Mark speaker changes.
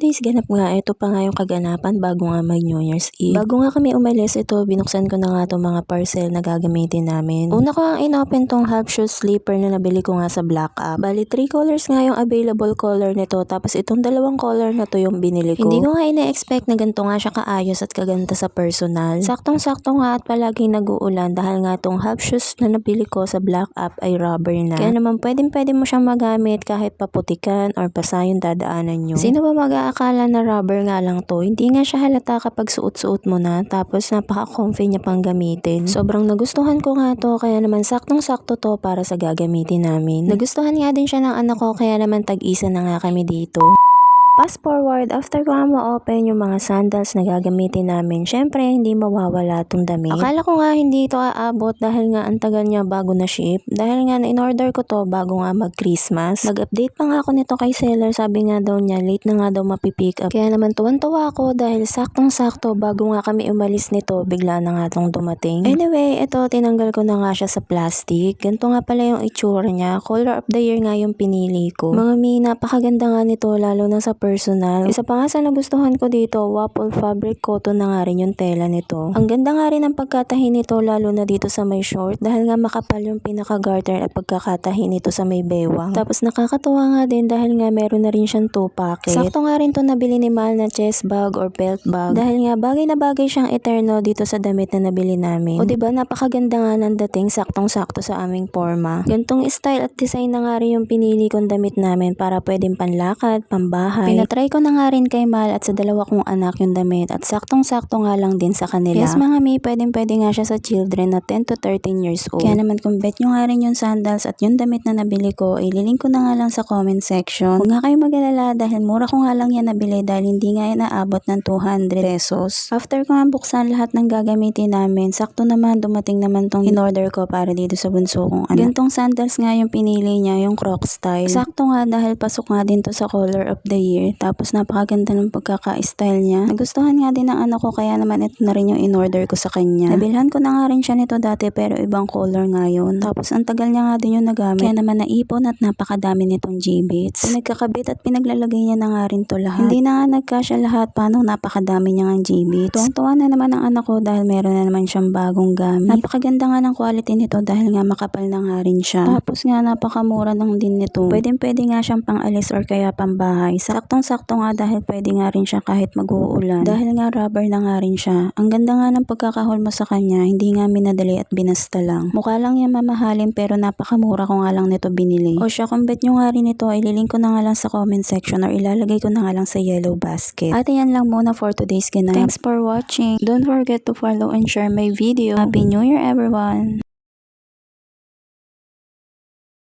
Speaker 1: today's ganap nga, ito pa nga yung kaganapan bago nga mag New Year's Eve. Bago nga kami umalis, ito binuksan ko na nga itong mga parcel na gagamitin namin. Una ko ang inopen tong half shoe slipper na nabili ko nga sa Black App. Bali 3 colors nga yung available color nito, tapos itong dalawang color na to yung binili ko. Hindi ko nga ina-expect na ganito nga siya kaayos at kaganda sa personal. Saktong-sakto nga at palaging nag-uulan dahil nga tong half shoes na nabili ko sa Black App ay rubber na. Kaya naman pwede mo siyang magamit kahit paputikan or basa yung dadaanan nyo. Sino ba mag-aakala na rubber nga lang to? Hindi nga siya halata kapag suot-suot mo na, tapos napaka-comfy niya pang gamitin. Sobrang nagustuhan ko nga to, kaya naman saktong-sakto to para sa gagamitin namin. Nagustuhan nga din siya ng anak ko, kaya naman tag-isa na nga kami dito. Fast forward, after ko nga ma-open yung mga sandals na gagamitin namin, syempre hindi mawawala itong damit. Akala ko nga hindi ito aabot dahil nga ang tagal niya bago na ship. Dahil nga na-in-order ko to bago nga mag-Christmas. Nag-update pa nga ako nito kay seller, sabi nga daw niya late na nga daw mapipick up. Kaya naman tuwan-tuwa ako dahil saktong-sakto bago nga kami umalis nito, bigla na nga itong dumating. Anyway, ito tinanggal ko na nga siya sa plastic. Ganito nga pala yung itsura niya. Color of the year nga yung pinili ko. Mga mi, napakaganda nga nito lalo na sa personal. Isa pa nga sa nagustuhan ko dito, waffle fabric cotton na nga rin yung tela nito. Ang ganda nga rin ang pagkatahi nito lalo na dito sa may short dahil nga makapal yung pinaka-garter at pagkakatahi nito sa may bewang. Tapos nakakatuwa nga din dahil nga meron na rin siyang 2 pocket. Sakto nga rin to nabili ni Mal na chest bag or belt bag dahil nga bagay na bagay siyang eterno dito sa damit na nabili namin. O diba napakaganda nga ng dating, saktong-sakto sa aming forma. Gantong style at design na nga rin yung pinili kong damit namin para pwedeng panlakad, pambahay. Pinatry ko na nga rin kay Mal at sa dalawa kong anak yung damit at saktong-sakto nga lang din sa kanila. Yes mga mi, pwedeng-pwede nga siya sa children na 10 to 13 years old. Kaya naman kung bet nyo nga rin yung sandals at yung damit na nabili ko, ililink ko na nga lang sa comment section. Huwag nga kayo mag-alala dahil mura ko nga lang yan nabili dahil hindi nga yan naabot ng 200 pesos. After ko nga buksan lahat ng gagamitin namin, sakto naman dumating naman tong in-order ko para dito sa bunso kong anak. Gantong sandals nga yung pinili niya, yung croc style. Sakto nga dahil pasok nga din to sa color of the year. Tapos napakaganda ng pagkaka-style niya. Nagustuhan nga din ng anak ko kaya naman ito na rin yung in-order ko sa kanya. Nabilhan ko na nga rin siya nito dati pero ibang color nga yun. Tapos ang tagal niya nga din yung nagamit. Kaya naman naipon at napakadami nitong G-bits. Pinagkakabit at pinaglalagay niya na nga rin to lahat. Hindi na nga nagkasya lahat paano napakadami niya nga G-bits. Tuwang-tuwa na naman ang anak ko dahil meron na naman siyang bagong gamit. Napakaganda nga ng quality nito dahil nga makapal na nga rin siya. Tapos nga napakamura lang din nito. Pwedeng-pwede nga siyang pang-alis or kaya pambahay. Saktong-sakto nga dahil pwede nga rin siya kahit mag-uulan. Dahil nga rubber na nga rin siya. Ang ganda nga ng pagkakahulma sa kanya, hindi nga minadali at binasta lang. Mukha lang yan mamahalin pero napakamura ko nga lang nito binili. O siya, kung bet nyo nga rin ito, ililink ko na nga lang sa comment section or ilalagay ko na nga lang sa yellow basket. At yan lang muna for today's ganap. Thanks for watching. Don't forget to follow and share my video. Happy New Year everyone!